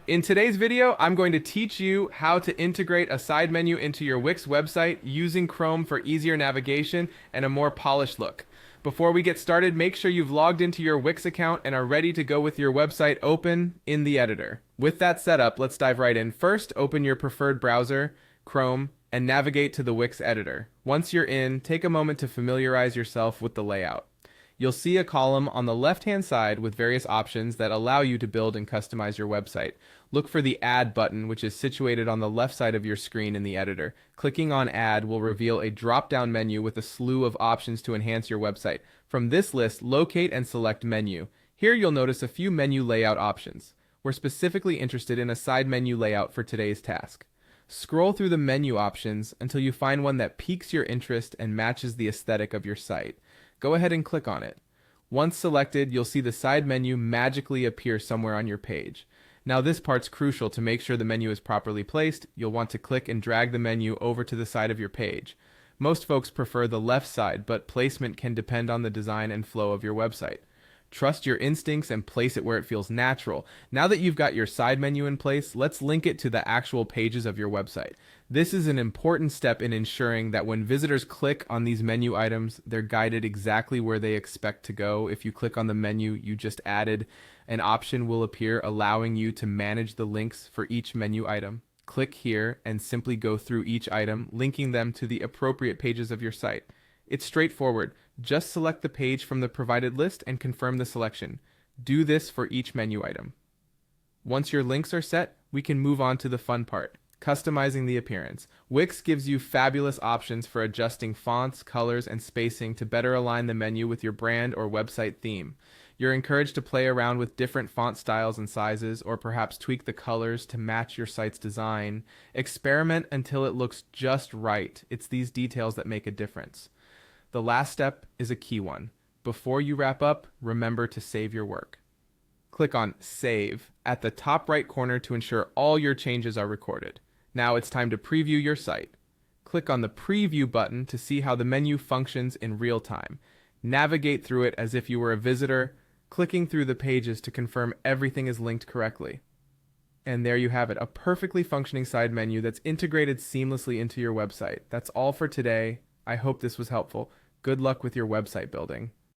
In today's video, I'm going to teach you how to integrate a side menu into your Wix website using Chrome for easier navigation and a more polished look. Before we get started, make sure you've logged into your Wix account and are ready to go with your website open in the editor. With that set up, let's dive right in. First, open your preferred browser, Chrome, and navigate to the Wix Editor. Once you're in, take a moment to familiarize yourself with the layout. You'll see a column on the left-hand side with various options that allow you to build and customize your website. Look for the Add button, which is situated on the left side of your screen in the editor. Clicking on Add will reveal a drop-down menu with a slew of options to enhance your website. From this list, locate and select Menu. Here you'll notice a few menu layout options. We're specifically interested in a side menu layout for today's task. Scroll through the menu options until you find one that piques your interest and matches the aesthetic of your site. Go ahead and click on it. Once selected, you'll see the side menu magically appear somewhere on your page. Now this part's crucial. To make sure the menu is properly placed, you'll want to click and drag the menu over to the side of your page. Most folks prefer the left side, but placement can depend on the design and flow of your website. Trust your instincts and place it where it feels natural. Now that you've got your side menu in place, let's link it to the actual pages of your website. This is an important step in ensuring that when visitors click on these menu items, they're guided exactly where they expect to go. If you click on the menu you just added, an option will appear allowing you to manage the links for each menu item. Click here and simply go through each item, linking them to the appropriate pages of your site. It's straightforward. Just select the page from the provided list and confirm the selection. Do this for each menu item. Once your links are set, we can move on to the fun part, customizing the appearance. Wix gives you fabulous options for adjusting fonts, colors, and spacing to better align the menu with your brand or website theme. You're encouraged to play around with different font styles and sizes, or perhaps tweak the colors to match your site's design. Experiment until it looks just right. It's these details that make a difference. The last step is a key one. Before you wrap up, remember to save your work. Click on Save at the top right corner to ensure all your changes are recorded. Now it's time to preview your site. Click on the Preview button to see how the menu functions in real time. Navigate through it as if you were a visitor, clicking through the pages to confirm everything is linked correctly. And there you have it, a perfectly functioning side menu that's integrated seamlessly into your website. That's all for today. I hope this was helpful. Good luck with your website building.